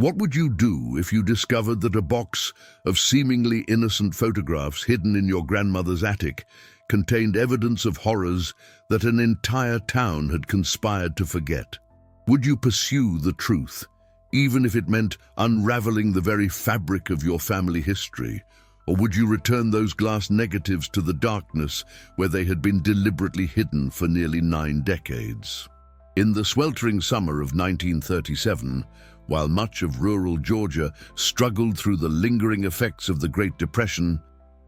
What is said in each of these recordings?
What would you do if you discovered that a box of seemingly innocent photographs hidden in your grandmother's attic contained evidence of horrors that an entire town had conspired to forget? Would you pursue the truth, even if it meant unraveling the very fabric of your family history? Or would you return those glass negatives to the darkness where they had been deliberately hidden for nearly 9 decades? In the sweltering summer of 1937, while much of rural Georgia struggled through the lingering effects of the Great Depression,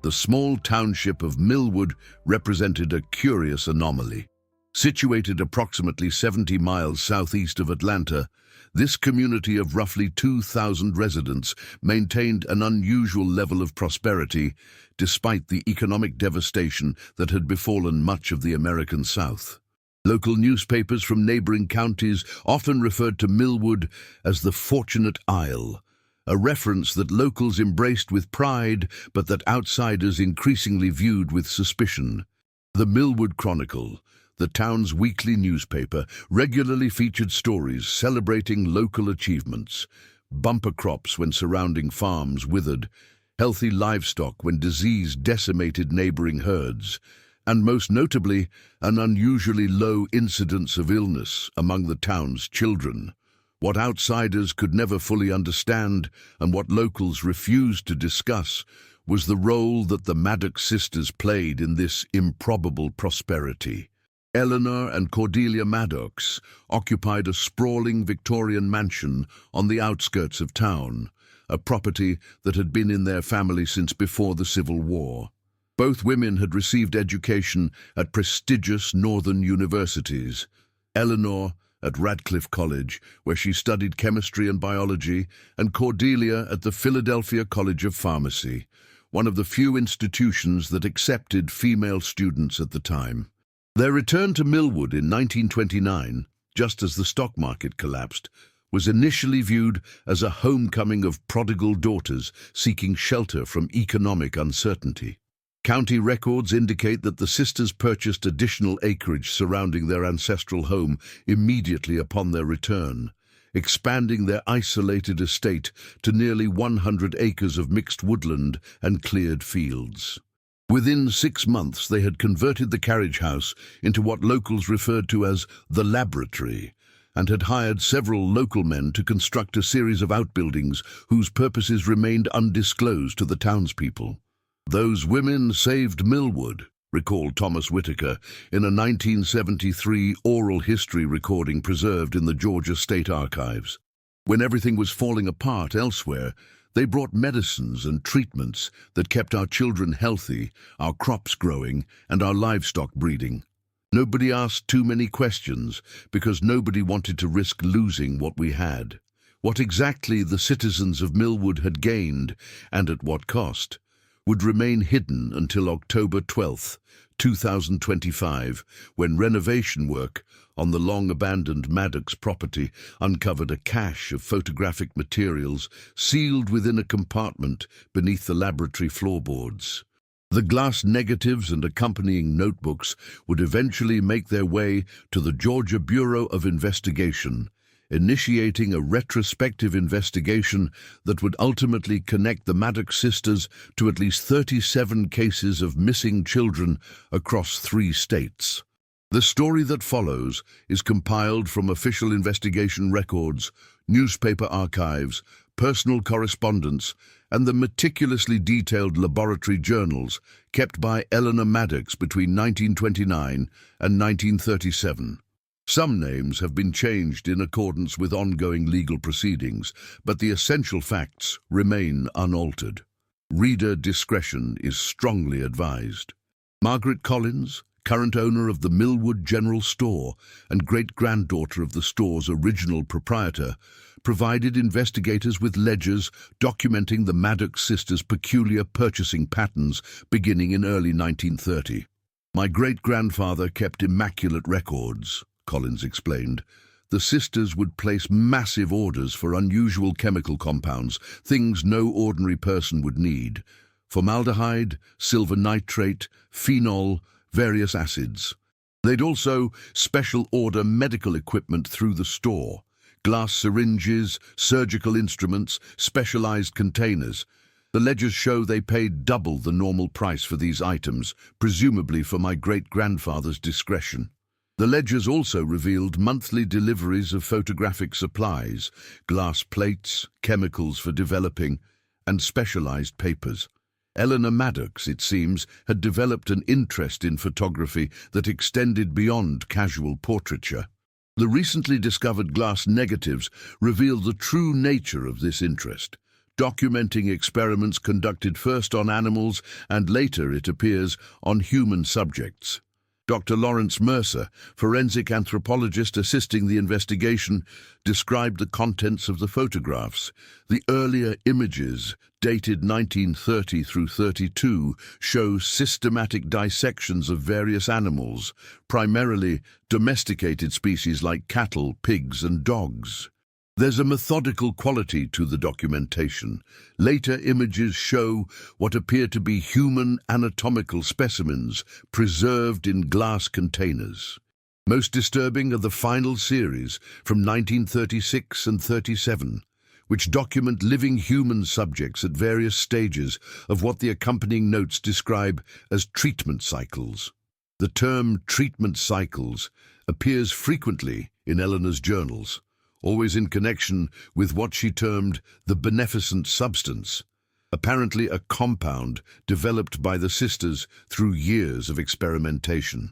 the small township of Millwood represented a curious anomaly. Situated approximately 70 miles southeast of Atlanta, this community of roughly 2,000 residents maintained an unusual level of prosperity despite the economic devastation that had befallen much of the American South. Local newspapers from neighboring counties often referred to Millwood as the Fortunate Isle, a reference that locals embraced with pride but that outsiders increasingly viewed with suspicion. The Millwood Chronicle, the town's weekly newspaper, regularly featured stories celebrating local achievements: bumper crops when surrounding farms withered, healthy livestock when disease decimated neighboring herds, and most notably, an unusually low incidence of illness among the town's children. What outsiders could never fully understand, and what locals refused to discuss, was the role that the Maddox sisters played in this improbable prosperity. Eleanor and Cordelia Maddox occupied a sprawling Victorian mansion on the outskirts of town, a property that had been in their family since before the Civil War. Both women had received education at prestigious northern universities. Eleanor at Radcliffe College, where she studied chemistry and biology, and Cordelia at the Philadelphia College of Pharmacy, one of the few institutions that accepted female students at the time. Their return to Millwood in 1929, just as the stock market collapsed, was initially viewed as a homecoming of prodigal daughters seeking shelter from economic uncertainty. County records indicate that the sisters purchased additional acreage surrounding their ancestral home immediately upon their return, expanding their isolated estate to nearly 100 acres of mixed woodland and cleared fields. Within 6 months, they had converted the carriage house into what locals referred to as the laboratory, and had hired several local men to construct a series of outbuildings whose purposes remained undisclosed to the townspeople. "Those women saved Millwood," recalled Thomas Whitaker in a 1973 oral history recording preserved in the Georgia State Archives. "When everything was falling apart elsewhere, they brought medicines and treatments that kept our children healthy, our crops growing, and our livestock breeding. Nobody asked too many questions because nobody wanted to risk losing what we had. What exactly the citizens of Millwood had gained, and at what cost, would remain hidden until October 12, 2025, when renovation work on the long-abandoned Maddox property uncovered a cache of photographic materials sealed within a compartment beneath the laboratory floorboards. The glass negatives and accompanying notebooks would eventually make their way to the Georgia Bureau of Investigation, initiating a retrospective investigation that would ultimately connect the Maddox sisters to at least 37 cases of missing children across 3 states. The story that follows is compiled from official investigation records, newspaper archives, personal correspondence, and the meticulously detailed laboratory journals kept by Eleanor Maddox between 1929 and 1937. Some names have been changed in accordance with ongoing legal proceedings, but the essential facts remain unaltered. Reader discretion is strongly advised. Margaret Collins, current owner of the Millwood General Store and great-granddaughter of the store's original proprietor, provided investigators with ledgers documenting the Maddox sisters' peculiar purchasing patterns beginning in early 1930. "My great-grandfather kept immaculate records," Collins explained. "The sisters would place massive orders for unusual chemical compounds, things no ordinary person would need: formaldehyde, silver nitrate, phenol, various acids. They'd also special order medical equipment through the store, glass syringes, surgical instruments, specialized containers. The ledgers show they paid double the normal price for these items, presumably for my great-grandfather's discretion. The ledgers also revealed monthly deliveries of photographic supplies, glass plates, chemicals for developing, and specialized papers. Eleanor Maddox, it seems, had developed an interest in photography that extended beyond casual portraiture. The recently discovered glass negatives reveal the true nature of this interest, documenting experiments conducted first on animals and later, it appears, on human subjects. Dr. Lawrence Mercer, forensic anthropologist assisting the investigation, described the contents of the photographs. The earlier images, dated 1930 through 32, show systematic dissections of various animals, primarily domesticated species like cattle, pigs, and dogs. There's a methodical quality to the documentation. Later images show what appear to be human anatomical specimens preserved in glass containers. Most disturbing are the final series from 1936 and 37, which document living human subjects at various stages of what the accompanying notes describe as treatment cycles. The term treatment cycles appears frequently in Eleanor's journals, always in connection with what she termed the beneficent substance, apparently a compound developed by the sisters through years of experimentation.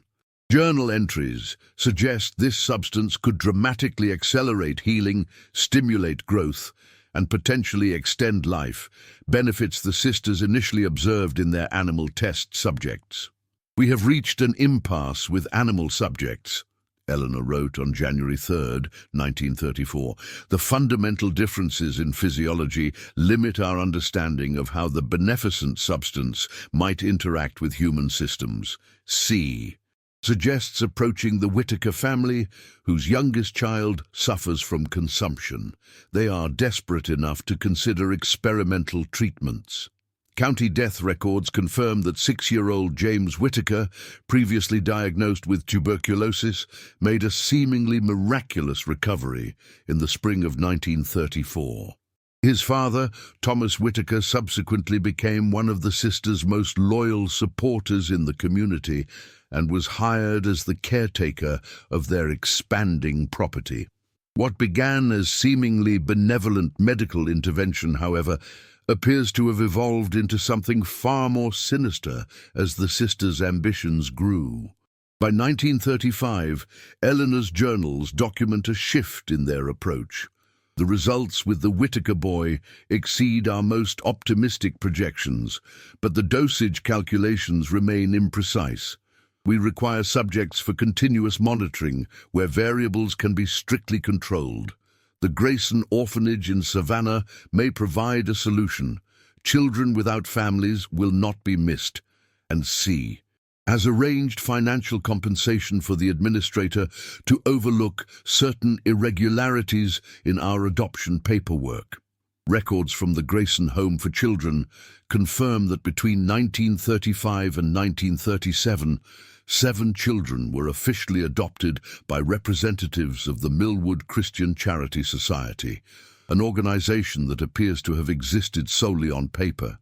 Journal entries suggest this substance could dramatically accelerate healing, stimulate growth, and potentially extend life, benefits the sisters initially observed in their animal test subjects. "We have reached an impasse with animal subjects," Eleanor wrote on January 3, 1934. "The fundamental differences in physiology limit our understanding of how the beneficent substance might interact with human systems." C. suggests approaching the Whitaker family, whose youngest child suffers from consumption. They are desperate enough to consider experimental treatments. County death records confirm that 6-year-old James Whitaker, previously diagnosed with tuberculosis, made a seemingly miraculous recovery in the spring of 1934. His father, Thomas Whitaker, subsequently became one of the sisters' most loyal supporters in the community and was hired as the caretaker of their expanding property. What began as seemingly benevolent medical intervention, however, appears to have evolved into something far more sinister as the sisters' ambitions grew. By 1935, Eleanor's journals document a shift in their approach. The results with the Whitaker boy exceed our most optimistic projections, but the dosage calculations remain imprecise. We require subjects for continuous monitoring, where variables can be strictly controlled. The Grayson Orphanage in Savannah may provide a solution. Children without families will not be missed. And C. has arranged financial compensation for the administrator to overlook certain irregularities in our adoption paperwork. Records from the Grayson Home for Children confirm that between 1935 and 1937, 7 children were officially adopted by representatives of the Millwood Christian Charity Society, an organization that appears to have existed solely on paper.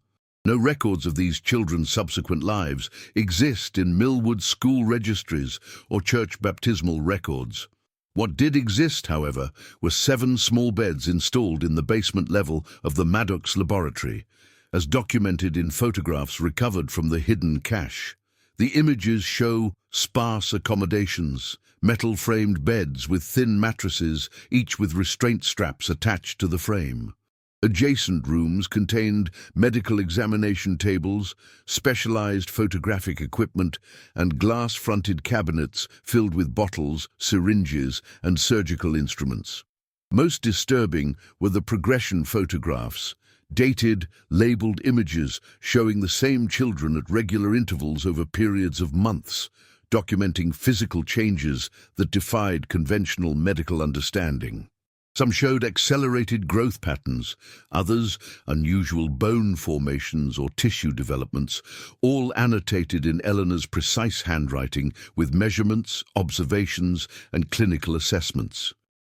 No records of these children's subsequent lives exist in Millwood school registries or church baptismal records. What did exist, however, were 7 small beds installed in the basement level of the Maddox laboratory, as documented in photographs recovered from the hidden cache. The images show sparse accommodations, metal-framed beds with thin mattresses, each with restraint straps attached to the frame. Adjacent rooms contained medical examination tables, specialized photographic equipment, and glass-fronted cabinets filled with bottles, syringes, and surgical instruments. Most disturbing were the progression photographs, dated, labeled images showing the same children at regular intervals over periods of months, documenting physical changes that defied conventional medical understanding. Some showed accelerated growth patterns, others unusual bone formations or tissue developments, all annotated in Eleanor's precise handwriting with measurements, observations, and clinical assessments.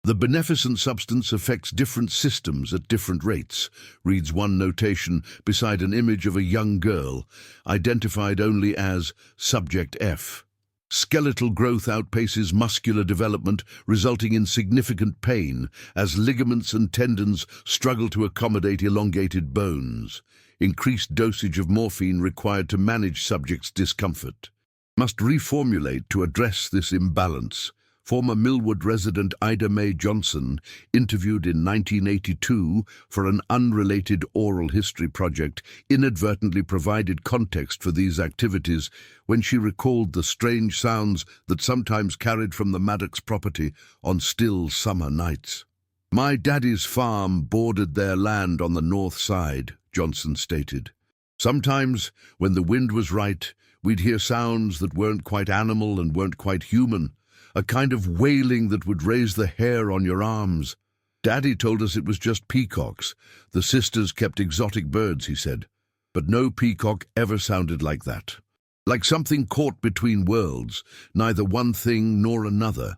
The beneficent substance affects different systems at different rates, reads one notation beside an image of a young girl, identified only as Subject F. Skeletal growth outpaces muscular development, resulting in significant pain as ligaments and tendons struggle to accommodate elongated bones. Increased dosage of morphine required to manage subject's discomfort. Must reformulate to address this imbalance. Former Millwood resident Ida Mae Johnson, interviewed in 1982 for an unrelated oral history project, inadvertently provided context for these activities when she recalled the strange sounds that sometimes carried from the Maddox property on still summer nights. "My daddy's farm bordered their land on the north side," Johnson stated. "Sometimes, when the wind was right, we'd hear sounds that weren't quite animal and weren't quite human. A kind of wailing that would raise the hair on your arms. Daddy told us it was just peacocks. The sisters kept exotic birds," he said. "But no peacock ever sounded like that. Like something caught between worlds, neither one thing nor another."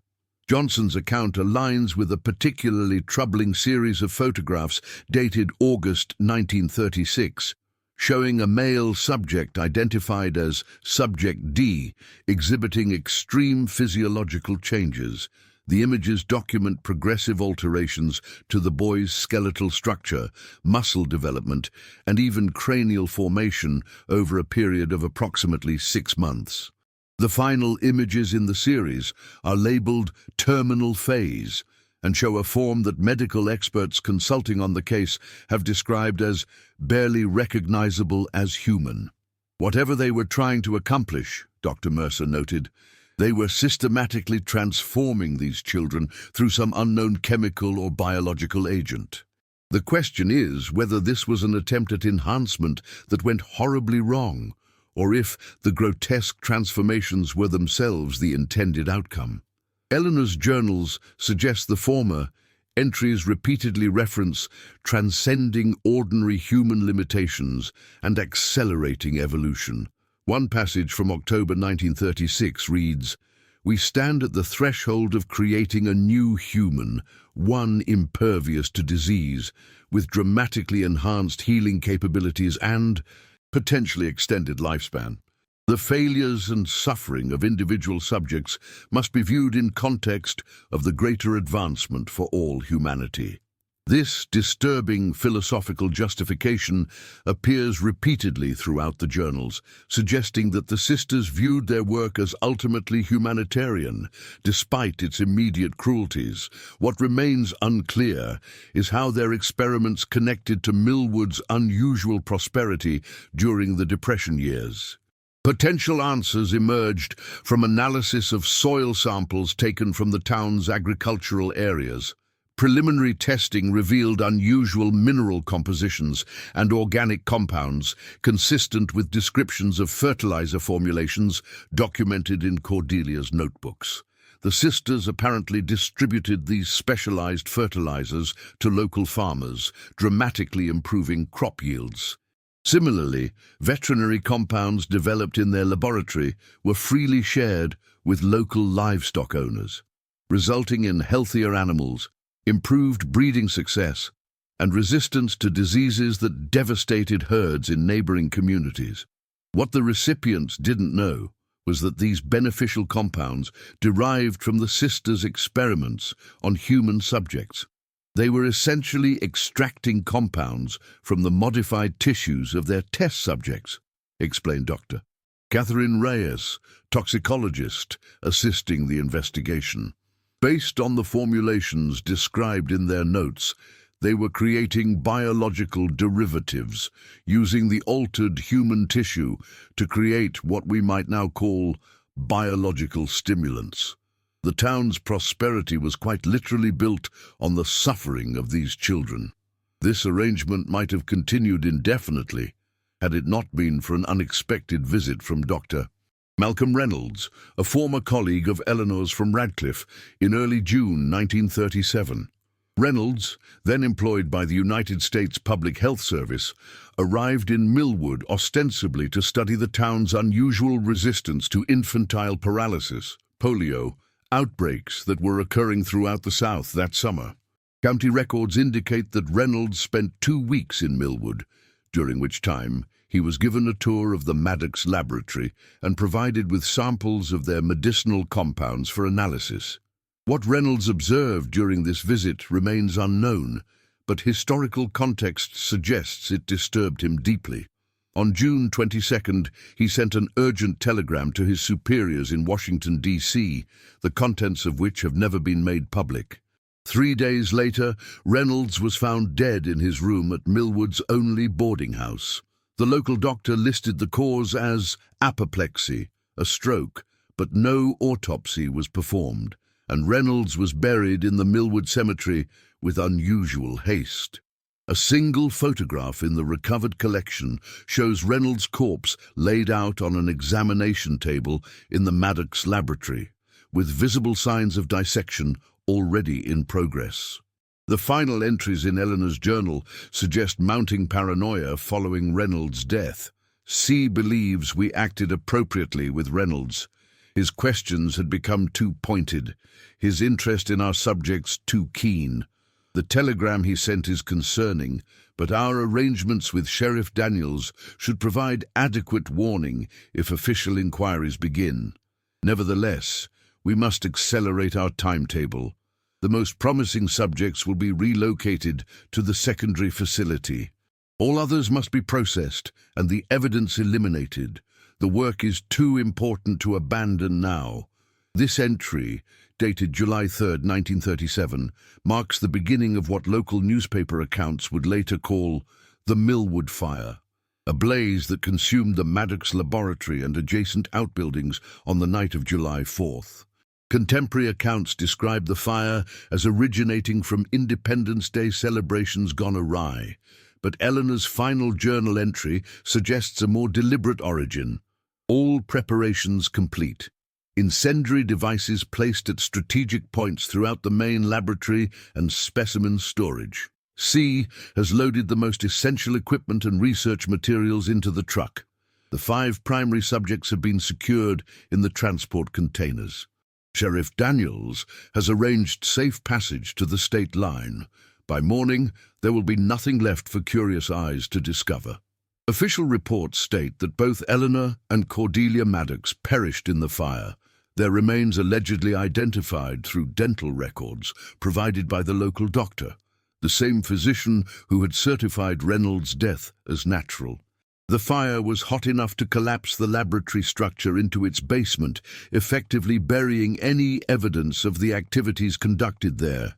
Johnson's account aligns with a particularly troubling series of photographs dated August 1936, showing a male subject identified as Subject D, exhibiting extreme physiological changes. The images document progressive alterations to the boy's skeletal structure, muscle development, and even cranial formation over a period of approximately 6 months. The final images in the series are labeled terminal phase and show a form that medical experts consulting on the case have described as barely recognizable as human. Whatever they were trying to accomplish, Dr. Mercer noted, they were systematically transforming these children through some unknown chemical or biological agent. The question is whether this was an attempt at enhancement that went horribly wrong, or if the grotesque transformations were themselves the intended outcome. Eleanor's journals suggest the former. Entries repeatedly reference transcending ordinary human limitations and accelerating evolution. One passage from October 1936 reads, "We stand at the threshold of creating a new human, one impervious to disease, with dramatically enhanced healing capabilities and potentially extended lifespan. The failures and suffering of individual subjects must be viewed in context of the greater advancement for all humanity." This disturbing philosophical justification appears repeatedly throughout the journals, suggesting that the sisters viewed their work as ultimately humanitarian, despite its immediate cruelties. What remains unclear is how their experiments connected to Millwood's unusual prosperity during the Depression years. Potential answers emerged from analysis of soil samples taken from the town's agricultural areas. Preliminary testing revealed unusual mineral compositions and organic compounds consistent with descriptions of fertilizer formulations documented in Cordelia's notebooks. The sisters apparently distributed these specialized fertilizers to local farmers, dramatically improving crop yields. Similarly, veterinary compounds developed in their laboratory were freely shared with local livestock owners, resulting in healthier animals, improved breeding success, and resistance to diseases that devastated herds in neighboring communities. What the recipients didn't know was that these beneficial compounds derived from the sisters' experiments on human subjects. They were essentially extracting compounds from the modified tissues of their test subjects, explained Dr. Catherine Reyes, toxicologist, assisting the investigation. Based on the formulations described in their notes, they were creating biological derivatives, using the altered human tissue to create what we might now call biological stimulants. The town's prosperity was quite literally built on the suffering of these children. This arrangement might have continued indefinitely had it not been for an unexpected visit from Dr. Malcolm Reynolds, a former colleague of Eleanor's from Radcliffe, in early June 1937. Reynolds, then employed by the United States Public Health Service, arrived in Millwood ostensibly to study the town's unusual resistance to infantile paralysis, polio, outbreaks that were occurring throughout the South that summer. County records indicate that Reynolds spent 2 weeks in Millwood, during which time he was given a tour of the Maddox laboratory and provided with samples of their medicinal compounds for analysis. What Reynolds observed during this visit remains unknown, but historical context suggests it disturbed him deeply. On June 22nd, he sent an urgent telegram to his superiors in Washington, D.C., the contents of which have never been made public. 3 days later, Reynolds was found dead in his room at Millwood's only boarding house. The local doctor listed the cause as apoplexy, a stroke, but no autopsy was performed, and Reynolds was buried in the Millwood cemetery with unusual haste. A single photograph in the recovered collection shows Reynolds' corpse laid out on an examination table in the Maddox laboratory, with visible signs of dissection already in progress. The final entries in Eleanor's journal suggest mounting paranoia following Reynolds' death. C believes we acted appropriately with Reynolds. His questions had become too pointed, his interest in our subjects too keen. The telegram he sent is concerning, but our arrangements with Sheriff Daniels should provide adequate warning if official inquiries begin. Nevertheless, we must accelerate our timetable. The most promising subjects will be relocated to the secondary facility. All others must be processed and the evidence eliminated. The work is too important to abandon now. This entry, dated July 3, 1937, marks the beginning of what local newspaper accounts would later call the Millwood Fire, a blaze that consumed the Maddox laboratory and adjacent outbuildings on the night of July 4th. Contemporary accounts describe the fire as originating from Independence Day celebrations gone awry, but Eleanor's final journal entry suggests a more deliberate origin. All preparations complete. Incendiary devices placed at strategic points throughout the main laboratory and specimen storage. C has loaded the most essential equipment and research materials into the truck. The 5 primary subjects have been secured in the transport containers. Sheriff Daniels has arranged safe passage to the state line. By morning, there will be nothing left for curious eyes to discover. Official reports state that both Eleanor and Cordelia Maddox perished in the fire, their remains allegedly identified through dental records provided by the local doctor, the same physician who had certified Reynolds' death as natural. The fire was hot enough to collapse the laboratory structure into its basement, effectively burying any evidence of the activities conducted there.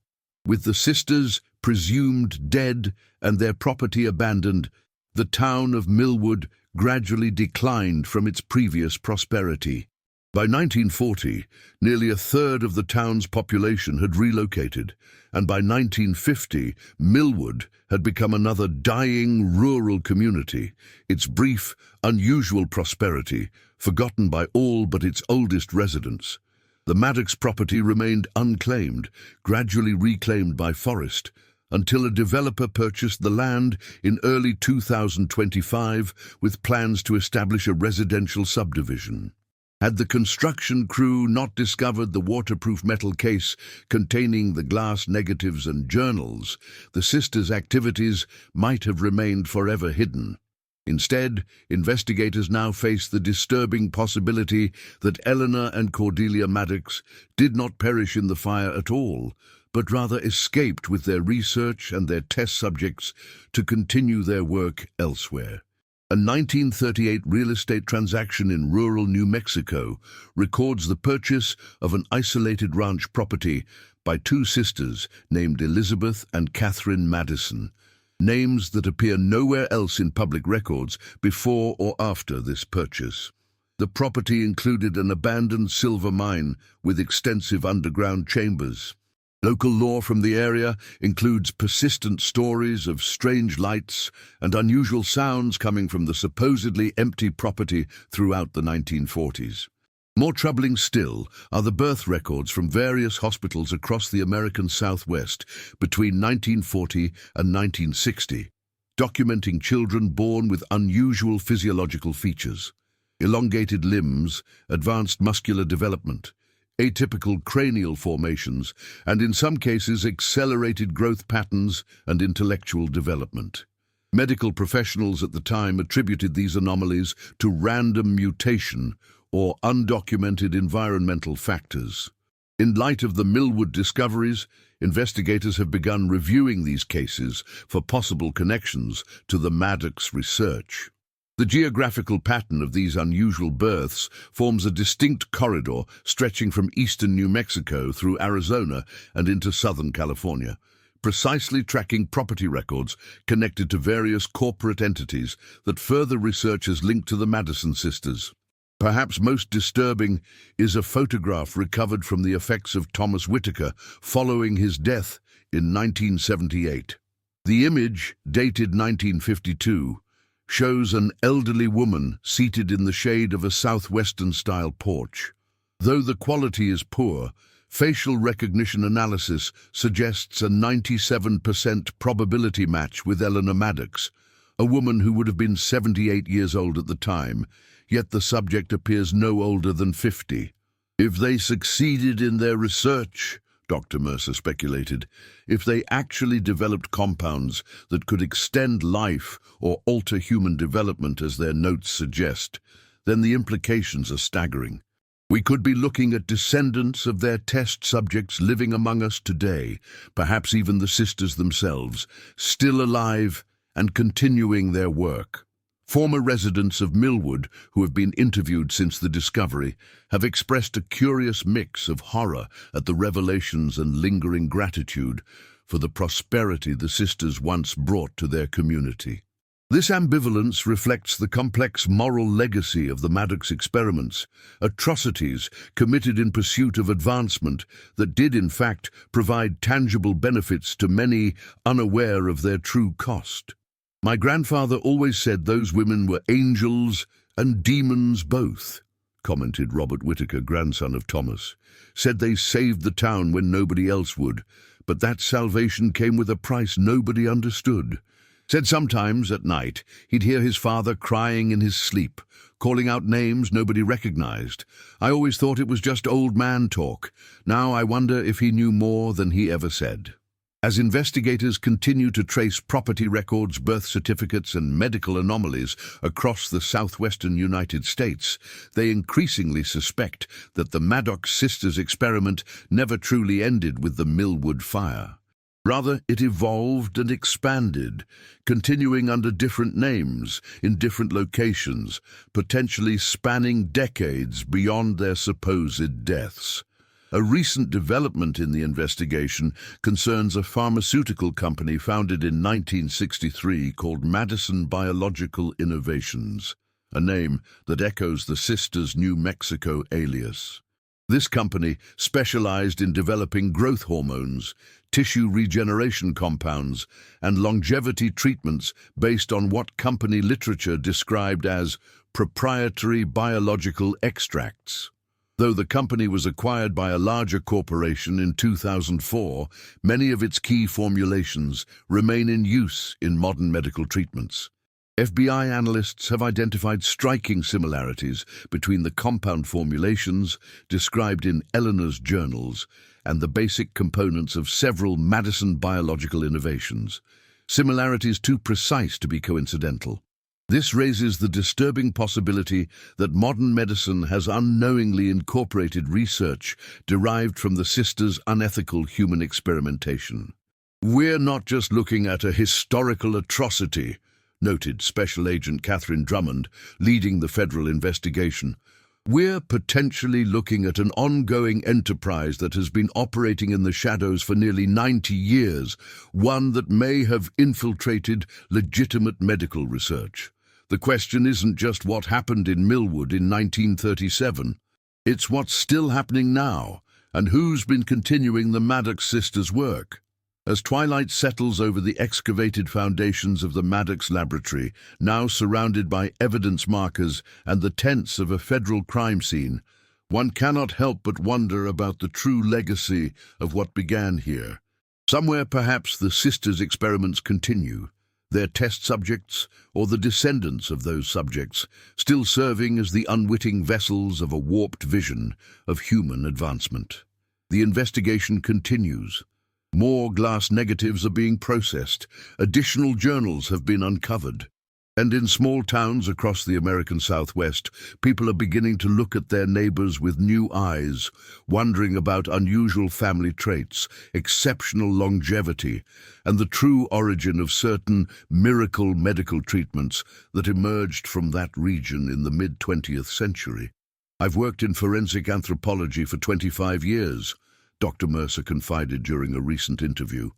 With the sisters presumed dead and their property abandoned, the town of Millwood gradually declined from its previous prosperity. By 1940, nearly a third of the town's population had relocated, and by 1950, Millwood had become another dying rural community, its brief, unusual prosperity forgotten by all but its oldest residents. The Maddox property remained unclaimed, gradually reclaimed by forest, until a developer purchased the land in early 2025 with plans to establish a residential subdivision. Had the construction crew not discovered the waterproof metal case containing the glass negatives and journals, the sisters' activities might have remained forever hidden. Instead, investigators now face the disturbing possibility that Eleanor and Cordelia Maddox did not perish in the fire at all, but rather escaped with their research and their test subjects to continue their work elsewhere. A 1938 real estate transaction in rural New Mexico records the purchase of an isolated ranch property by 2 sisters named Elizabeth and Catherine Madison, names that appear nowhere else in public records before or after this purchase. The property included an abandoned silver mine with extensive underground chambers. Local lore from the area includes persistent stories of strange lights and unusual sounds coming from the supposedly empty property throughout the 1940s. More troubling still are the birth records from various hospitals across the American Southwest between 1940 and 1960, documenting children born with unusual physiological features, elongated limbs, advanced muscular development, atypical cranial formations, and in some cases accelerated growth patterns and intellectual development. Medical professionals at the time attributed these anomalies to random mutation or undocumented environmental factors. In light of the Millwood discoveries, investigators have begun reviewing these cases for possible connections to the Maddox research. The geographical pattern of these unusual births forms a distinct corridor stretching from eastern New Mexico through Arizona and into southern California, precisely tracking property records connected to various corporate entities that further research has linked to the Madison sisters. Perhaps most disturbing is a photograph recovered from the effects of Thomas Whitaker following his death in 1978. The image, dated 1952, shows an elderly woman seated in the shade of a southwestern-style porch. Though the quality is poor, facial recognition analysis suggests a 97% probability match with Eleanor Maddox, a woman who would have been 78 years old at the time, yet the subject appears no older than 50. If they succeeded in their research, Dr. Mercer speculated, if they actually developed compounds that could extend life or alter human development as their notes suggest, then the implications are staggering. We could be looking at descendants of their test subjects living among us today, perhaps even the sisters themselves, still alive and continuing their work. Former residents of Millwood, who have been interviewed since the discovery, have expressed a curious mix of horror at the revelations and lingering gratitude for the prosperity the sisters once brought to their community. This ambivalence reflects the complex moral legacy of the Maddox experiments, atrocities committed in pursuit of advancement that did in fact provide tangible benefits to many unaware of their true cost. My grandfather always said those women were angels and demons both, commented Robert Whitaker, grandson of Thomas. Said they saved the town when nobody else would, but that salvation came with a price nobody understood. Said sometimes, at night, he'd hear his father crying in his sleep, calling out names nobody recognized. I always thought it was just old man talk. Now I wonder if he knew more than he ever said. As investigators continue to trace property records, birth certificates, and medical anomalies across the southwestern United States, they increasingly suspect that the Maddox sisters' experiment never truly ended with the Millwood fire. Rather, it evolved and expanded, continuing under different names, in different locations, potentially spanning decades beyond their supposed deaths. A recent development in the investigation concerns a pharmaceutical company founded in 1963 called Madison Biological Innovations, a name that echoes the sisters' New Mexico alias. This company specialized in developing growth hormones, tissue regeneration compounds, and longevity treatments based on what company literature described as proprietary biological extracts. Though the company was acquired by a larger corporation in 2004, many of its key formulations remain in use in modern medical treatments. FBI analysts have identified striking similarities between the compound formulations described in Eleanor's journals and the basic components of several Madison biological innovations, similarities too precise to be coincidental. This raises the disturbing possibility that modern medicine has unknowingly incorporated research derived from the sisters' unethical human experimentation. We're not just looking at a historical atrocity, noted Special Agent Catherine Drummond, leading the federal investigation. We're potentially looking at an ongoing enterprise that has been operating in the shadows for nearly 90 years, one that may have infiltrated legitimate medical research. The question isn't just what happened in Millwood in 1937. It's what's still happening now, and who's been continuing the Maddox sisters' work. As twilight settles over the excavated foundations of the Maddox laboratory, now surrounded by evidence markers and the tents of a federal crime scene, one cannot help but wonder about the true legacy of what began here. Somewhere perhaps the sisters' experiments continue, their test subjects or the descendants of those subjects still serving as the unwitting vessels of a warped vision of human advancement. The investigation continues. More glass negatives are being processed, additional journals have been uncovered. And in small towns across the American Southwest, people are beginning to look at their neighbors with new eyes, wondering about unusual family traits, exceptional longevity, and the true origin of certain miracle medical treatments that emerged from that region in the mid-20th century. I've worked in forensic anthropology for 25 years, Dr. Mercer confided during a recent interview.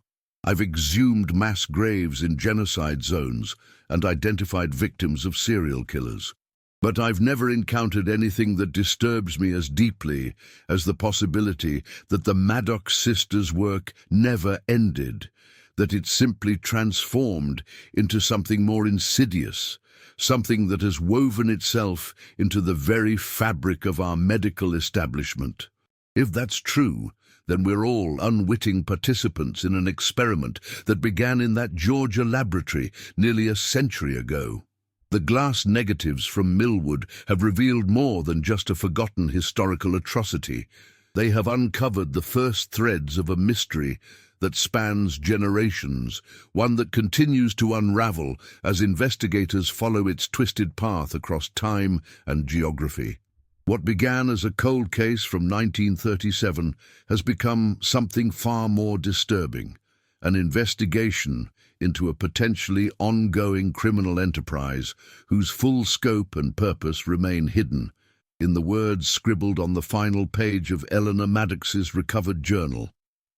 I've exhumed mass graves in genocide zones and identified victims of serial killers. But I've never encountered anything that disturbs me as deeply as the possibility that the Maddox sisters' work never ended, that it simply transformed into something more insidious, something that has woven itself into the very fabric of our medical establishment. If that's true, then we're all unwitting participants in an experiment that began in that Georgia laboratory nearly a century ago. The glass negatives from Millwood have revealed more than just a forgotten historical atrocity. They have uncovered the first threads of a mystery that spans generations, one that continues to unravel as investigators follow its twisted path across time and geography. What began as a cold case from 1937 has become something far more disturbing, an investigation into a potentially ongoing criminal enterprise whose full scope and purpose remain hidden, in the words scribbled on the final page of Eleanor Maddox's recovered journal.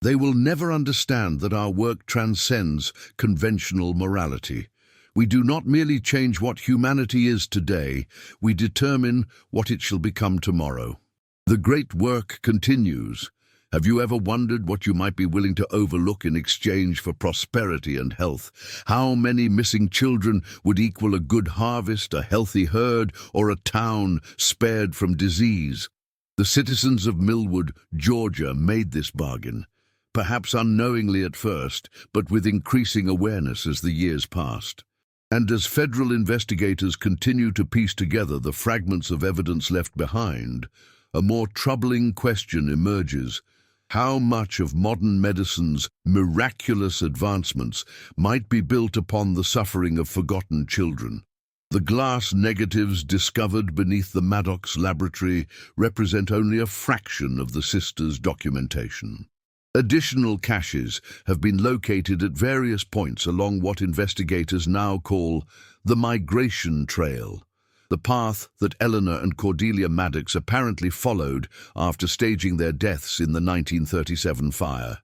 They will never understand that our work transcends conventional morality. We do not merely change what humanity is today, we determine what it shall become tomorrow. The great work continues. Have you ever wondered what you might be willing to overlook in exchange for prosperity and health? How many missing children would equal a good harvest, a healthy herd, or a town spared from disease? The citizens of Millwood, Georgia, made this bargain, perhaps unknowingly at first, but with increasing awareness as the years passed. And as federal investigators continue to piece together the fragments of evidence left behind, a more troubling question emerges. How much of modern medicine's miraculous advancements might be built upon the suffering of forgotten children? The glass negatives discovered beneath the Maddox laboratory represent only a fraction of the sisters' documentation. Additional caches have been located at various points along what investigators now call the migration trail, the path that Eleanor and Cordelia Maddox apparently followed after staging their deaths in the 1937 fire.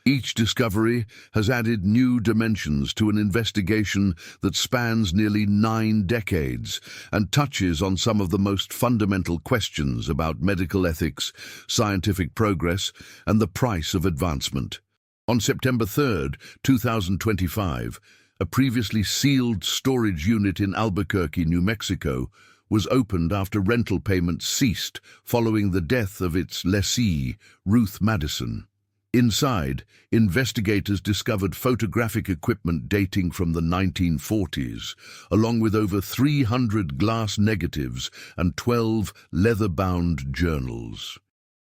Each discovery has added new dimensions to an investigation that spans nearly 9 decades and touches on some of the most fundamental questions about medical ethics, scientific progress, and the price of advancement. On September 3, 2025, a previously sealed storage unit in Albuquerque, New Mexico, was opened after rental payments ceased following the death of its lessee, Ruth Madison. Inside, investigators discovered photographic equipment dating from the 1940s, along with over 300 glass negatives and 12 leather-bound journals.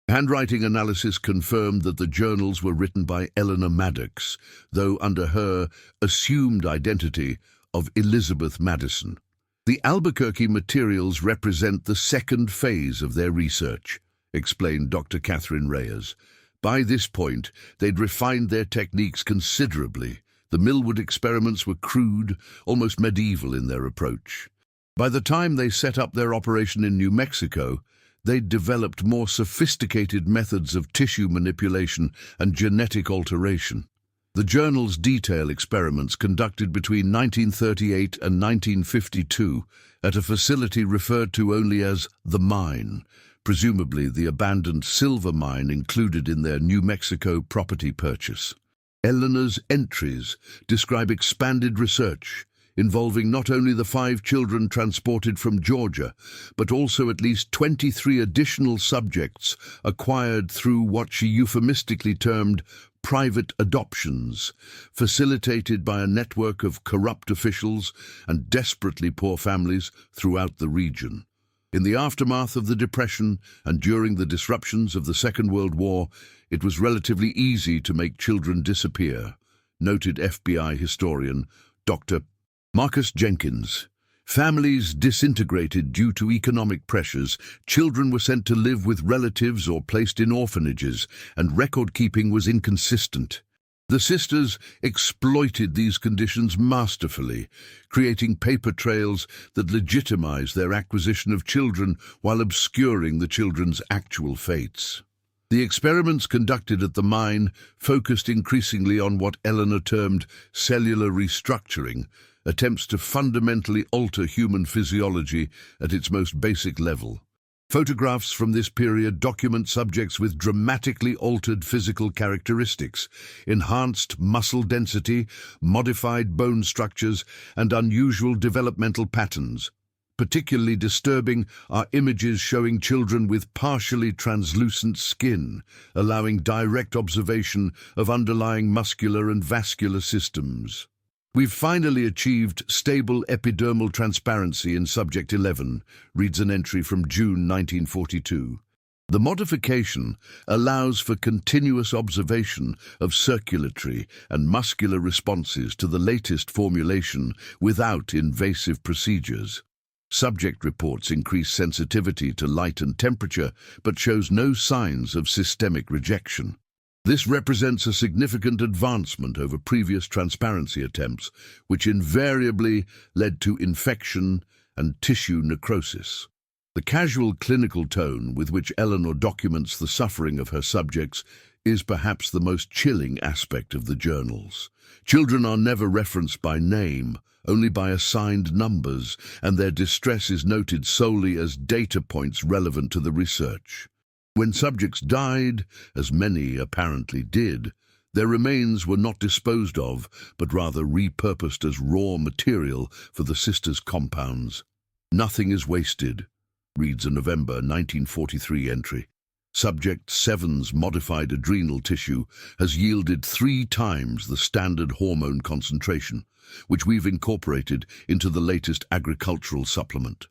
Handwriting analysis confirmed that the journals were written by Eleanor Maddox, though under her assumed identity of Elizabeth Madison. The Albuquerque materials represent the second phase of their research, explained Dr. Catherine Reyes. By this point, they'd refined their techniques considerably. The Millwood experiments were crude, almost medieval in their approach. By the time they set up their operation in New Mexico, they'd developed more sophisticated methods of tissue manipulation and genetic alteration. The journals detail experiments conducted between 1938 and 1952 at a facility referred to only as the mine, presumably the abandoned silver mine included in their New Mexico property purchase. Eleanor's entries describe expanded research involving not only the 5 children transported from Georgia, but also at least 23 additional subjects acquired through what she euphemistically termed private adoptions, facilitated by a network of corrupt officials and desperately poor families throughout the region. In the aftermath of the Depression and during the disruptions of the Second World War, it was relatively easy to make children disappear, noted FBI historian Dr. Marcus Jenkins. Families disintegrated due to economic pressures, children were sent to live with relatives or placed in orphanages, and record-keeping was inconsistent. The sisters exploited these conditions masterfully, creating paper trails that legitimized their acquisition of children while obscuring the children's actual fates. The experiments conducted at the mine focused increasingly on what Eleanor termed cellular restructuring, attempts to fundamentally alter human physiology at its most basic level. Photographs from this period document subjects with dramatically altered physical characteristics, enhanced muscle density, modified bone structures, and unusual developmental patterns. Particularly disturbing are images showing children with partially translucent skin, allowing direct observation of underlying muscular and vascular systems. We've finally achieved stable epidermal transparency in Subject 11, reads an entry from June 1942. The modification allows for continuous observation of circulatory and muscular responses to the latest formulation without invasive procedures. Subject reports increased sensitivity to light and temperature, but shows no signs of systemic rejection. This represents a significant advancement over previous transparency attempts, which invariably led to infection and tissue necrosis. The casual clinical tone with which Eleanor documents the suffering of her subjects is perhaps the most chilling aspect of the journals. Children are never referenced by name, only by assigned numbers, and their distress is noted solely as data points relevant to the research. When subjects died, as many apparently did, their remains were not disposed of, but rather repurposed as raw material for the sisters' compounds. Nothing is wasted, reads a November 1943 entry. Subject 7's modified adrenal tissue has yielded 3 times the standard hormone concentration, which we've incorporated into the latest agricultural supplement.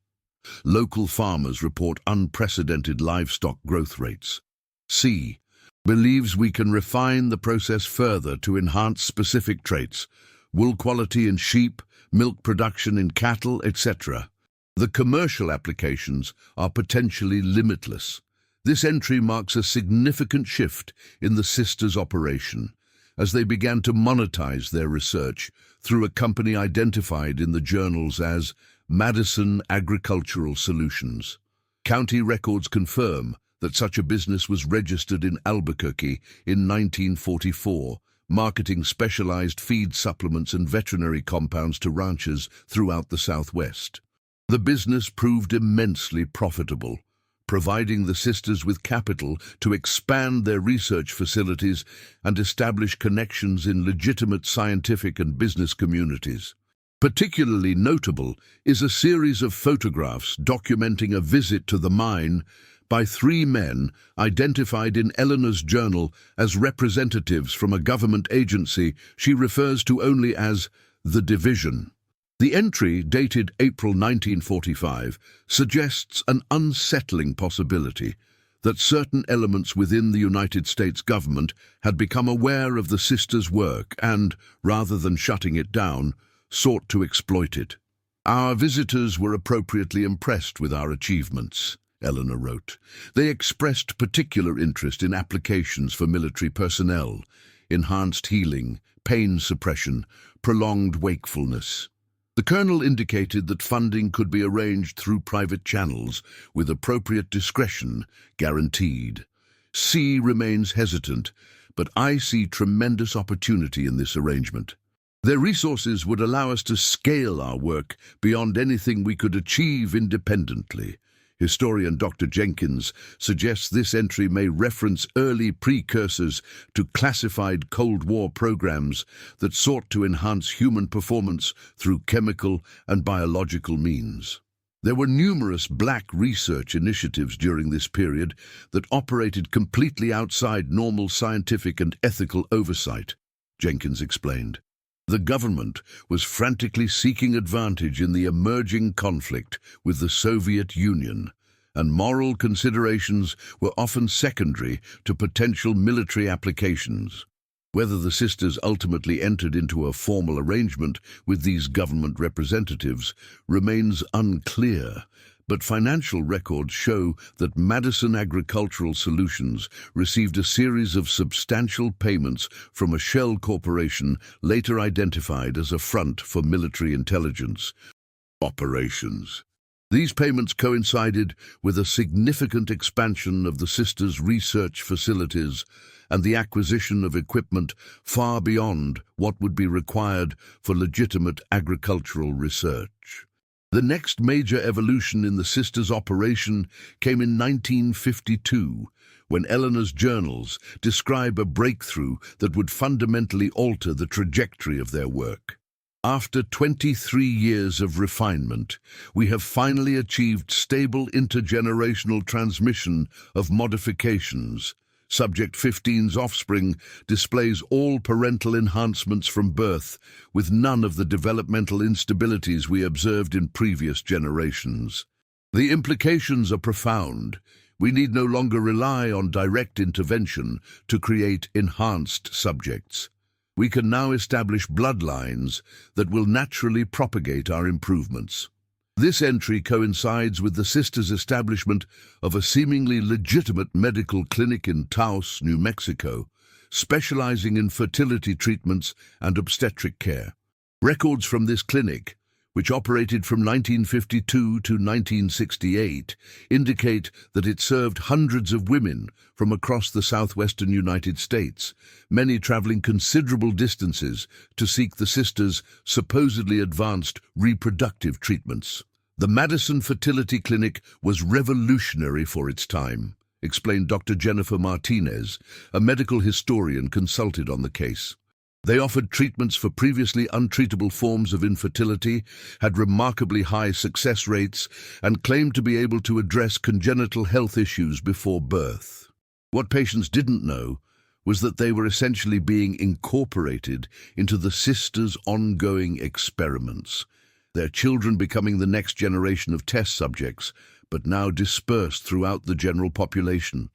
Local farmers report unprecedented livestock growth rates. C believes we can refine the process further to enhance specific traits, wool quality in sheep, milk production in cattle, etc. The commercial applications are potentially limitless. This entry marks a significant shift in the sisters' operation, as they began to monetize their research through a company identified in the journals as Madison Agricultural Solutions. County records confirm that such a business was registered in Albuquerque in 1944, marketing specialized feed supplements and veterinary compounds to ranchers throughout the Southwest. The business proved immensely profitable, providing the sisters with capital to expand their research facilities and establish connections in legitimate scientific and business communities. Particularly notable is a series of photographs documenting a visit to the mine by 3 men identified in Eleanor's journal as representatives from a government agency she refers to only as the Division. The entry, dated April 1945, suggests an unsettling possibility that certain elements within the United States government had become aware of the sisters' work and, rather than shutting it down, sought to exploit it. Our visitors were appropriately impressed with our achievements, Eleanor wrote. They expressed particular interest in applications for military personnel, enhanced healing, pain suppression, prolonged wakefulness. The colonel indicated that funding could be arranged through private channels, with appropriate discretion guaranteed. C remains hesitant, but I see tremendous opportunity in this arrangement. Their resources would allow us to scale our work beyond anything we could achieve independently. Historian Dr. Jenkins suggests this entry may reference early precursors to classified Cold War programs that sought to enhance human performance through chemical and biological means. There were numerous black research initiatives during this period that operated completely outside normal scientific and ethical oversight, Jenkins explained. The government was frantically seeking advantage in the emerging conflict with the Soviet Union, and moral considerations were often secondary to potential military applications. Whether the sisters ultimately entered into a formal arrangement with these government representatives remains unclear, but financial records show that Madison Agricultural Solutions received a series of substantial payments from a shell corporation later identified as a front for military intelligence operations. These payments coincided with a significant expansion of the sisters' research facilities and the acquisition of equipment far beyond what would be required for legitimate agricultural research. The next major evolution in the sisters' operation came in 1952, when Eleanor's journals describe a breakthrough that would fundamentally alter the trajectory of their work. After 23 years of refinement, we have finally achieved stable intergenerational transmission of modifications. Subject 15's offspring displays all parental enhancements from birth, with none of the developmental instabilities we observed in previous generations. The implications are profound. We need no longer rely on direct intervention to create enhanced subjects. We can now establish bloodlines that will naturally propagate our improvements. This entry coincides with the sisters' establishment of a seemingly legitimate medical clinic in Taos, New Mexico, specializing in fertility treatments and obstetric care. Records from this clinic, which operated from 1952 to 1968, indicate that it served hundreds of women from across the southwestern United States, many traveling considerable distances to seek the sisters' supposedly advanced reproductive treatments. The Madison Fertility Clinic was revolutionary for its time, explained Dr. Jennifer Martinez, a medical historian consulted on the case. They offered treatments for previously untreatable forms of infertility, had remarkably high success rates, and claimed to be able to address congenital health issues before birth. What patients didn't know was that they were essentially being incorporated into the sisters' ongoing experiments, their children becoming the next generation of test subjects, but now dispersed throughout the general population.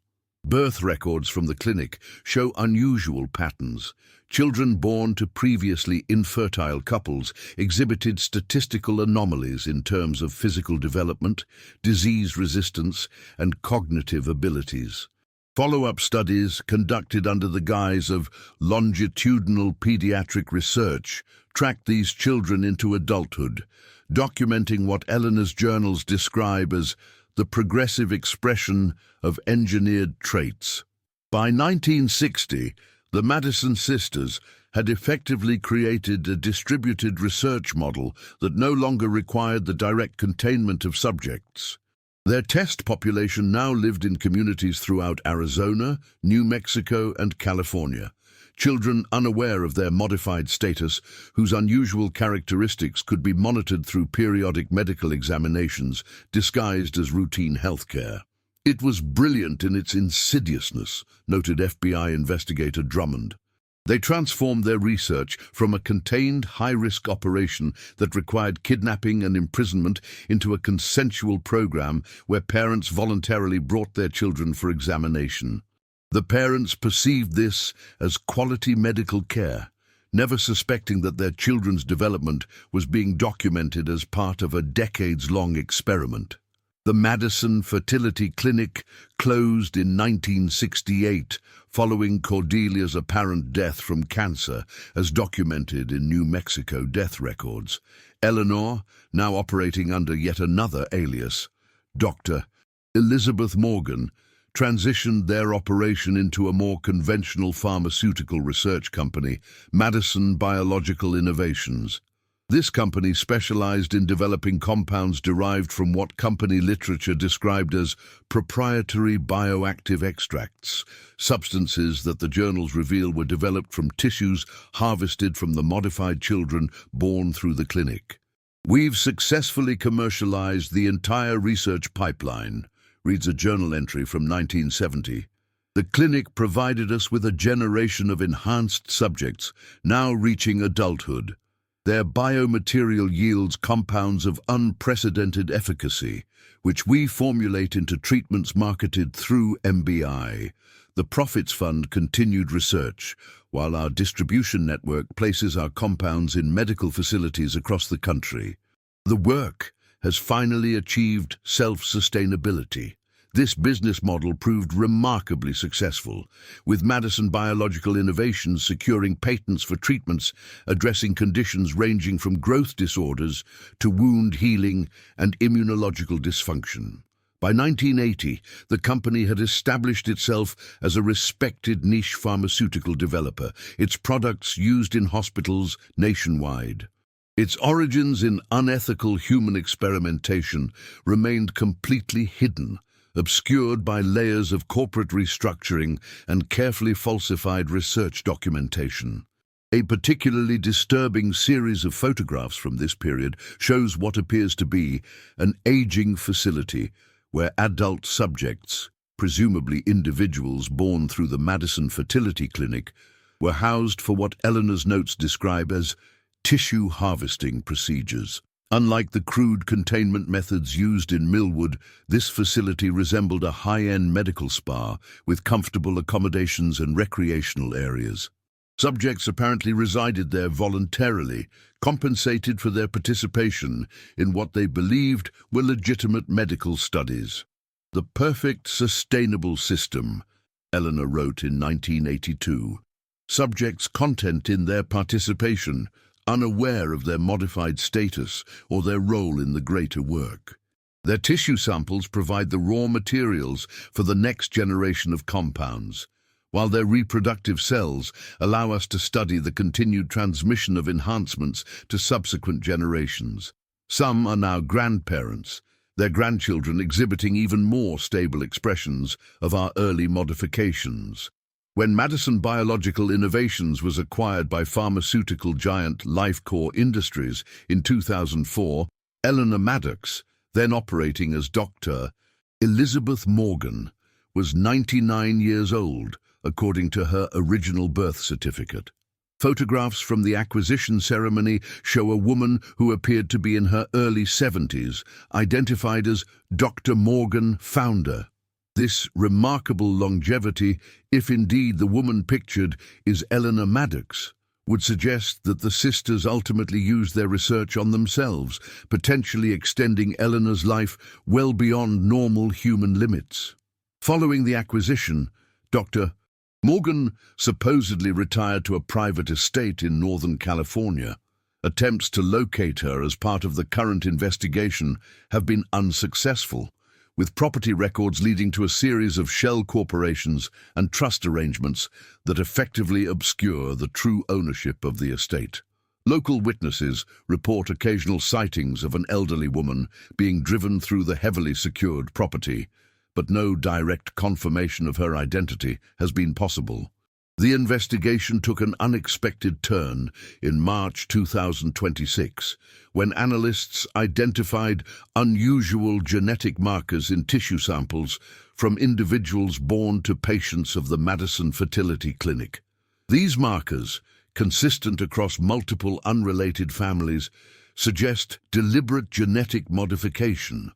Birth records from the clinic show unusual patterns. Children born to previously infertile couples exhibited statistical anomalies in terms of physical development, disease resistance, and cognitive abilities. Follow-up studies conducted under the guise of longitudinal pediatric research tracked these children into adulthood, documenting what Eleanor's journals describe as the progressive expression of engineered traits. By 1960, the Madison sisters had effectively created a distributed research model that no longer required the direct containment of subjects. Their test population now lived in communities throughout Arizona, New Mexico, and California. Children unaware of their modified status, whose unusual characteristics could be monitored through periodic medical examinations disguised as routine healthcare. It was brilliant in its insidiousness, noted FBI investigator Drummond. They transformed their research from a contained, high-risk operation that required kidnapping and imprisonment into a consensual program where parents voluntarily brought their children for examination. The parents perceived this as quality medical care, never suspecting that their children's development was being documented as part of a decades-long experiment. The Madison Fertility Clinic closed in 1968 following Cordelia's apparent death from cancer, as documented in New Mexico death records. Eleanor, now operating under yet another alias, Dr. Elizabeth Morgan, transitioned their operation into a more conventional pharmaceutical research company, Madison Biological Innovations. This company specialized in developing compounds derived from what company literature described as proprietary bioactive extracts, substances that the journals reveal were developed from tissues harvested from the modified children born through the clinic. We've successfully commercialized the entire research pipeline, reads a journal entry from 1970. The clinic provided us with a generation of enhanced subjects, now reaching adulthood. Their biomaterial yields compounds of unprecedented efficacy, which we formulate into treatments marketed through MBI. The Profits Fund continued research, while our distribution network places our compounds in medical facilities across the country. The work has finally achieved self-sustainability. This business model proved remarkably successful, with Madison Biological Innovations securing patents for treatments addressing conditions ranging from growth disorders to wound healing and immunological dysfunction. By 1980, the company had established itself as a respected niche pharmaceutical developer, its products used in hospitals nationwide. Its origins in unethical human experimentation remained completely hidden, obscured by layers of corporate restructuring and carefully falsified research documentation. A particularly disturbing series of photographs from this period shows what appears to be an aging facility where adult subjects, presumably individuals born through the Madison Fertility Clinic, were housed for what Eleanor's notes describe as tissue harvesting procedures. Unlike the crude containment methods used in Millwood, this facility resembled a high-end medical spa with comfortable accommodations and recreational areas. Subjects apparently resided there voluntarily, compensated for their participation in what they believed were legitimate medical studies. The perfect sustainable system, Eleanor wrote in 1982. Subjects content in their participation, unaware of their modified status or their role in the greater work. Their tissue samples provide the raw materials for the next generation of compounds, while their reproductive cells allow us to study the continued transmission of enhancements to subsequent generations. Some are now grandparents, their grandchildren exhibiting even more stable expressions of our early modifications. When Madison Biological Innovations was acquired by pharmaceutical giant Lifecore Industries in 2004, Eleanor Maddox, then operating as Dr. Elizabeth Morgan, was 99 years old, according to her original birth certificate. Photographs from the acquisition ceremony show a woman who appeared to be in her early 70s, identified as Dr. Morgan Founder. This remarkable longevity, if indeed the woman pictured is Eleanor Maddox, would suggest that the sisters ultimately used their research on themselves, potentially extending Eleanor's life well beyond normal human limits. Following the acquisition, Dr. Morgan supposedly retired to a private estate in Northern California. Attempts to locate her as part of the current investigation have been unsuccessful, with property records leading to a series of shell corporations and trust arrangements that effectively obscure the true ownership of the estate. Local witnesses report occasional sightings of an elderly woman being driven through the heavily secured property, but no direct confirmation of her identity has been possible. The investigation took an unexpected turn in March 2026, when analysts identified unusual genetic markers in tissue samples from individuals born to patients of the Madison Fertility Clinic. These markers, consistent across multiple unrelated families, suggest deliberate genetic modifications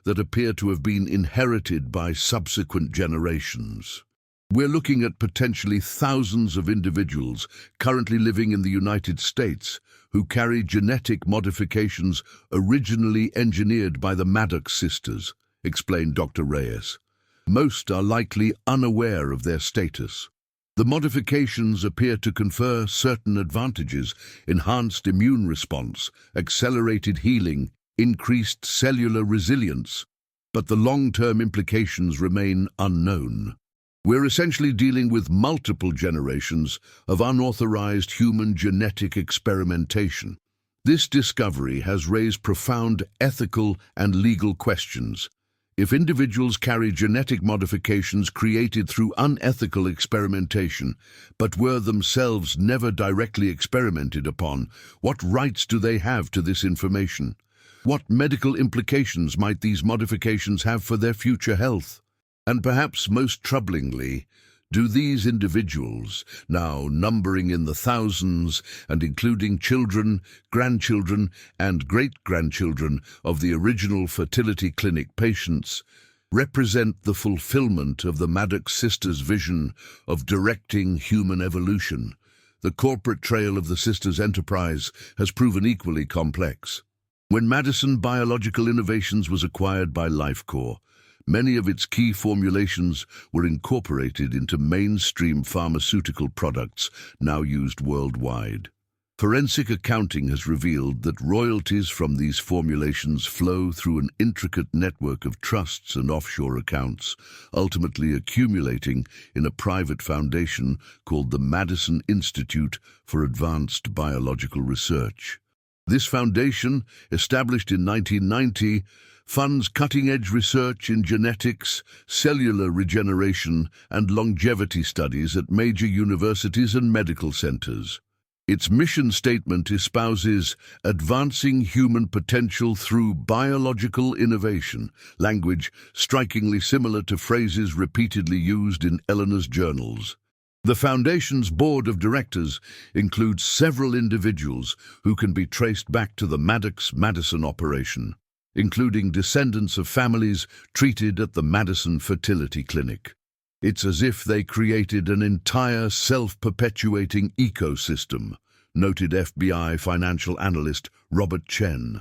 that appear to have been inherited by subsequent generations. We're looking at potentially thousands of individuals currently living in the United States who carry genetic modifications originally engineered by the Maddox sisters, explained Dr. Reyes. Most are likely unaware of their status. The modifications appear to confer certain advantages: enhanced immune response, accelerated healing, increased cellular resilience, but the long-term implications remain unknown. We're essentially dealing with multiple generations of unauthorized human genetic experimentation. This discovery has raised profound ethical and legal questions. If individuals carry genetic modifications created through unethical experimentation, but were themselves never directly experimented upon, what rights do they have to this information? What medical implications might these modifications have for their future health? And perhaps most troublingly, do these individuals, now numbering in the thousands and including children, grandchildren, and great-grandchildren of the original fertility clinic patients, represent the fulfillment of the Maddox sisters' vision of directing human evolution? The corporate trail of the sisters' enterprise has proven equally complex. When Madison Biological Innovations was acquired by Lifecore, many of its key formulations were incorporated into mainstream pharmaceutical products now used worldwide. Forensic accounting has revealed that royalties from these formulations flow through an intricate network of trusts and offshore accounts, ultimately accumulating in a private foundation called the Madison Institute for Advanced Biological Research. This foundation, established in 1990, funds cutting-edge research in genetics, cellular regeneration, and longevity studies at major universities and medical centers. Its mission statement espouses advancing human potential through biological innovation, language strikingly similar to phrases repeatedly used in Eleanor's journals. The Foundation's board of directors includes several individuals who can be traced back to the Maddox-Madison operation, including descendants of families treated at the Madison Fertility Clinic. It's as if they created an entire self-perpetuating ecosystem, noted FBI financial analyst Robert Chen.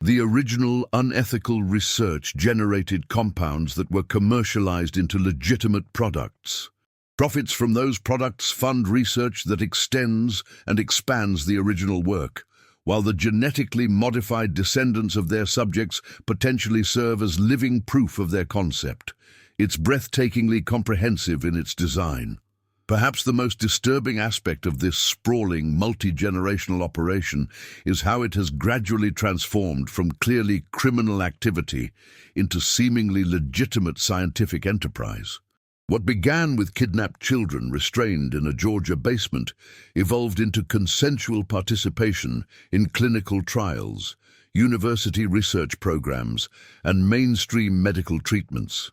The original unethical research generated compounds that were commercialized into legitimate products. Profits from those products fund research that extends and expands the original work, while the genetically modified descendants of their subjects potentially serve as living proof of their concept. It's breathtakingly comprehensive in its design. Perhaps the most disturbing aspect of this sprawling, multi-generational operation is how it has gradually transformed from clearly criminal activity into seemingly legitimate scientific enterprise. What began with kidnapped children restrained in a Georgia basement evolved into consensual participation in clinical trials, university research programs, and mainstream medical treatments.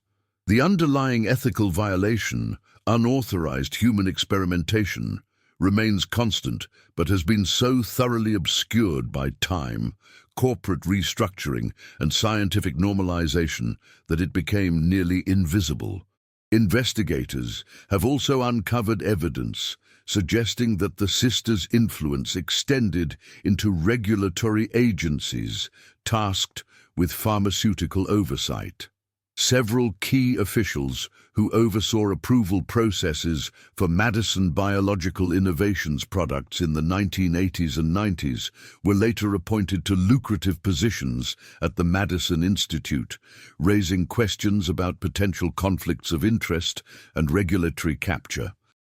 The underlying ethical violation, unauthorized human experimentation, remains constant but has been so thoroughly obscured by time, corporate restructuring, and scientific normalization that it became nearly invisible. Investigators have also uncovered evidence suggesting that the sisters' influence extended into regulatory agencies tasked with pharmaceutical oversight. Several key officials who oversaw approval processes for Madison Biological Innovations products in the 1980s and 90s were later appointed to lucrative positions at the Madison Institute, raising questions about potential conflicts of interest and regulatory capture.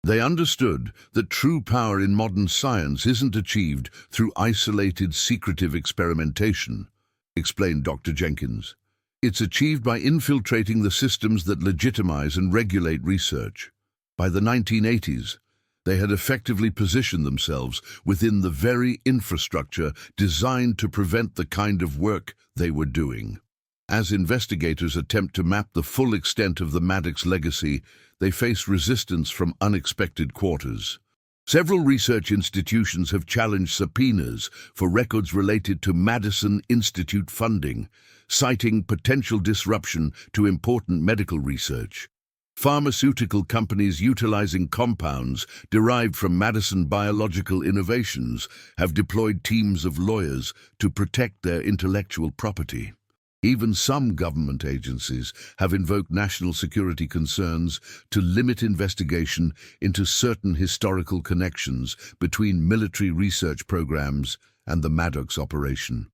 They understood that true power in modern science isn't achieved through isolated, secretive experimentation, explained Dr. Jenkins. It's achieved by infiltrating the systems that legitimize and regulate research. By the 1980s, they had effectively positioned themselves within the very infrastructure designed to prevent the kind of work they were doing. As investigators attempt to map the full extent of the Maddox legacy, they face resistance from unexpected quarters. Several research institutions have challenged subpoenas for records related to Madison Institute funding, citing potential disruption to important medical research. Pharmaceutical companies utilizing compounds derived from Madison Biological Innovations have deployed teams of lawyers to protect their intellectual property. Even some government agencies have invoked national security concerns to limit investigation into certain historical connections between military research programs and the Maddox operation.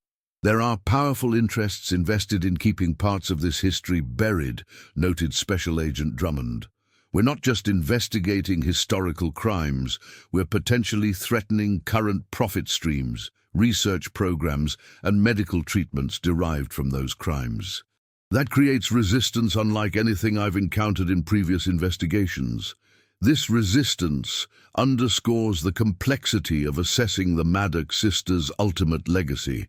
There are powerful interests invested in keeping parts of this history buried, noted Special Agent Drummond. We're not just investigating historical crimes, we're potentially threatening current profit streams, research programs, and medical treatments derived from those crimes. That creates resistance unlike anything I've encountered in previous investigations. This resistance underscores the complexity of assessing the Maddox sisters' ultimate legacy.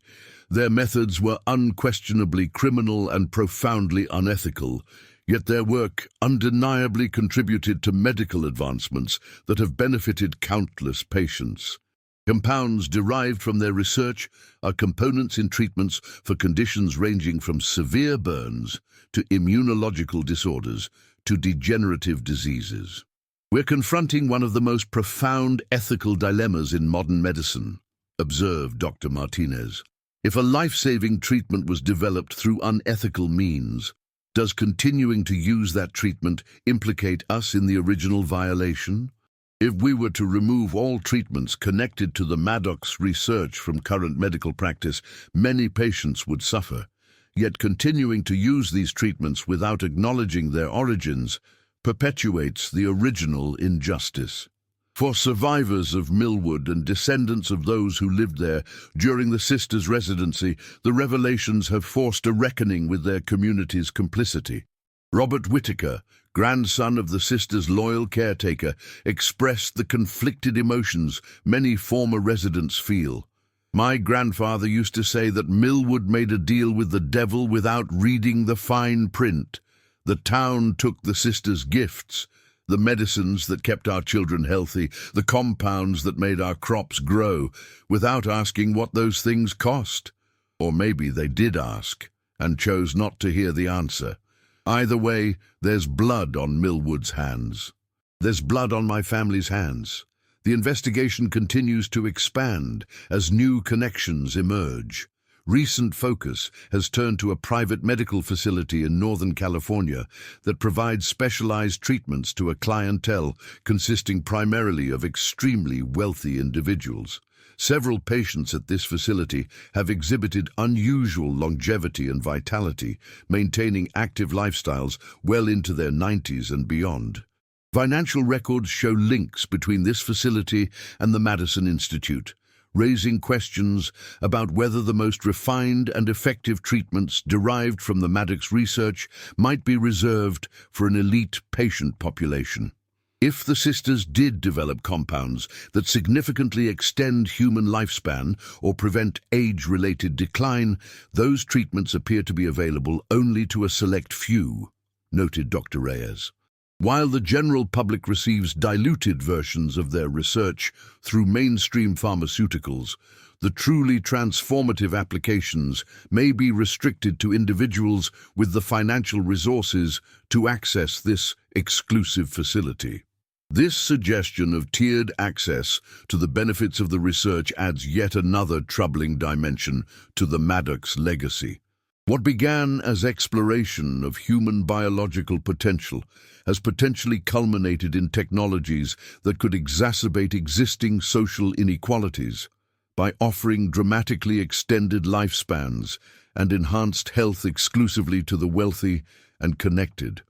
Their methods were unquestionably criminal and profoundly unethical, yet their work undeniably contributed to medical advancements that have benefited countless patients. Compounds derived from their research are components in treatments for conditions ranging from severe burns to immunological disorders to degenerative diseases. We're confronting one of the most profound ethical dilemmas in modern medicine, observed Dr. Martinez. If a life-saving treatment was developed through unethical means, does continuing to use that treatment implicate us in the original violation? If we were to remove all treatments connected to the Maddox research from current medical practice, many patients would suffer. Yet continuing to use these treatments without acknowledging their origins perpetuates the original injustice. For survivors of Millwood and descendants of those who lived there during the sisters' residency, the revelations have forced a reckoning with their community's complicity. Robert Whitaker, grandson of the sisters' loyal caretaker, expressed the conflicted emotions many former residents feel. My grandfather used to say that Millwood made a deal with the devil without reading the fine print. The town took the sisters' gifts, the medicines that kept our children healthy, the compounds that made our crops grow, without asking what those things cost. Or maybe they did ask, and chose not to hear the answer. Either way, there's blood on Millwood's hands. There's blood on my family's hands. The investigation continues to expand as new connections emerge. Recent focus has turned to a private medical facility in Northern California that provides specialized treatments to a clientele consisting primarily of extremely wealthy individuals. Several patients at this facility have exhibited unusual longevity and vitality, maintaining active lifestyles well into their 90s and beyond. Financial records show links between this facility and the Madison Institute, raising questions about whether the most refined and effective treatments derived from the Maddox research might be reserved for an elite patient population. If the sisters did develop compounds that significantly extend human lifespan or prevent age-related decline, those treatments appear to be available only to a select few, noted Dr. Reyes. While the general public receives diluted versions of their research through mainstream pharmaceuticals, the truly transformative applications may be restricted to individuals with the financial resources to access this exclusive facility. This suggestion of tiered access to the benefits of the research adds yet another troubling dimension to the Maddox legacy. What began as exploration of human biological potential has potentially culminated in technologies that could exacerbate existing social inequalities by offering dramatically extended lifespans and enhanced health exclusively to the wealthy and connected.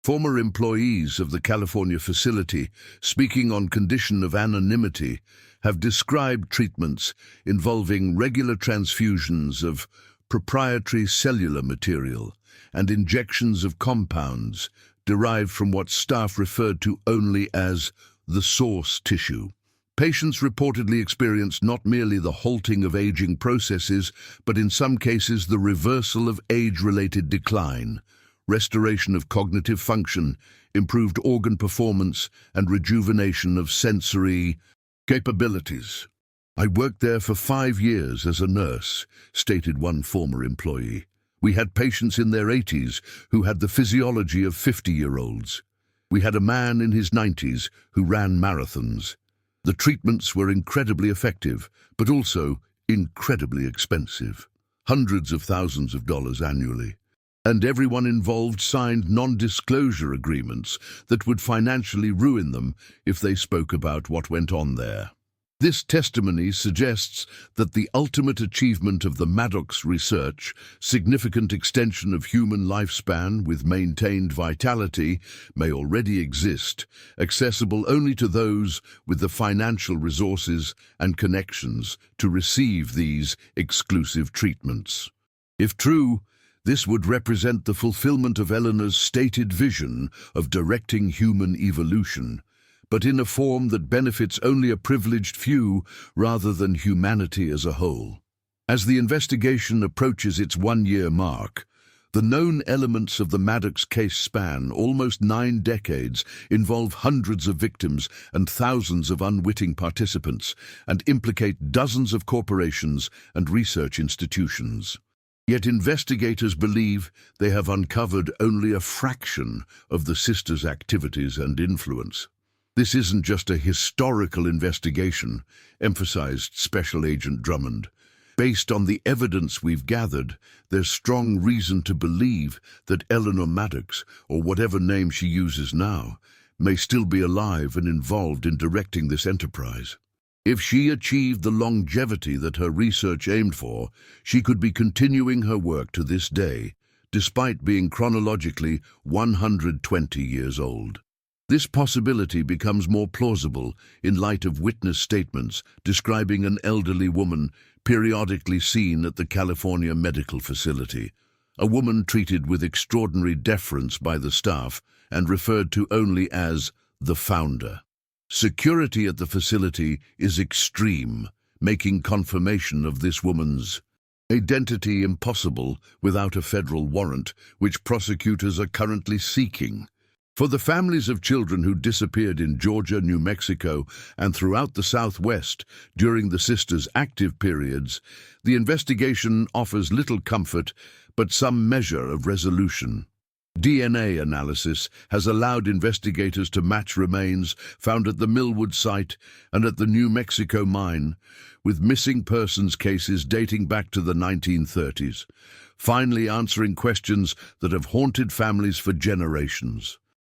Former employees of the California facility, speaking on condition of anonymity, have described treatments involving regular transfusions of proprietary cellular material and injections of compounds derived from what staff referred to only as the source tissue. Patients reportedly experienced not merely the halting of aging processes, but in some cases the reversal of age-related decline, restoration of cognitive function, improved organ performance, and rejuvenation of sensory capabilities. I worked there for 5 years as a nurse, stated one former employee. We had patients in their 80s who had the physiology of 50-year-olds. We had a man in his 90s who ran marathons. The treatments were incredibly effective, but also incredibly expensive. Hundreds of thousands of dollars annually. And everyone involved signed non-disclosure agreements that would financially ruin them if they spoke about what went on there. This testimony suggests that the ultimate achievement of the Maddox research, significant extension of human lifespan with maintained vitality, may already exist, accessible only to those with the financial resources and connections to receive these exclusive treatments. If true, This would represent the fulfillment of Eleanor's stated vision of directing human evolution, but in a form that benefits only a privileged few rather than humanity as a whole. As the investigation approaches its one-year mark, the known elements of the Maddox case span almost 9 decades, involve hundreds of victims and thousands of unwitting participants, and implicate dozens of corporations and research institutions. Yet investigators believe they have uncovered only a fraction of the sisters' activities and influence. This isn't just a historical investigation, emphasized Special Agent Drummond. Based on the evidence we've gathered, there's strong reason to believe that Eleanor Maddox, or whatever name she uses now, may still be alive and involved in directing this enterprise. If she achieved the longevity that her research aimed for, she could be continuing her work to this day, despite being chronologically 120 years old. This possibility becomes more plausible in light of witness statements describing an elderly woman periodically seen at the California medical facility, a woman treated with extraordinary deference by the staff and referred to only as the founder. Security at the facility is extreme, making confirmation of this woman's identity impossible without a federal warrant, which prosecutors are currently seeking. For the families of children who disappeared in Georgia, New Mexico, and throughout the Southwest during the sisters' active periods, the investigation offers little comfort but some measure of resolution. DNA analysis has allowed investigators to match remains found at the Millwood site and at the New Mexico mine, with missing persons cases dating back to the 1930s, finally answering questions that have haunted families for generations.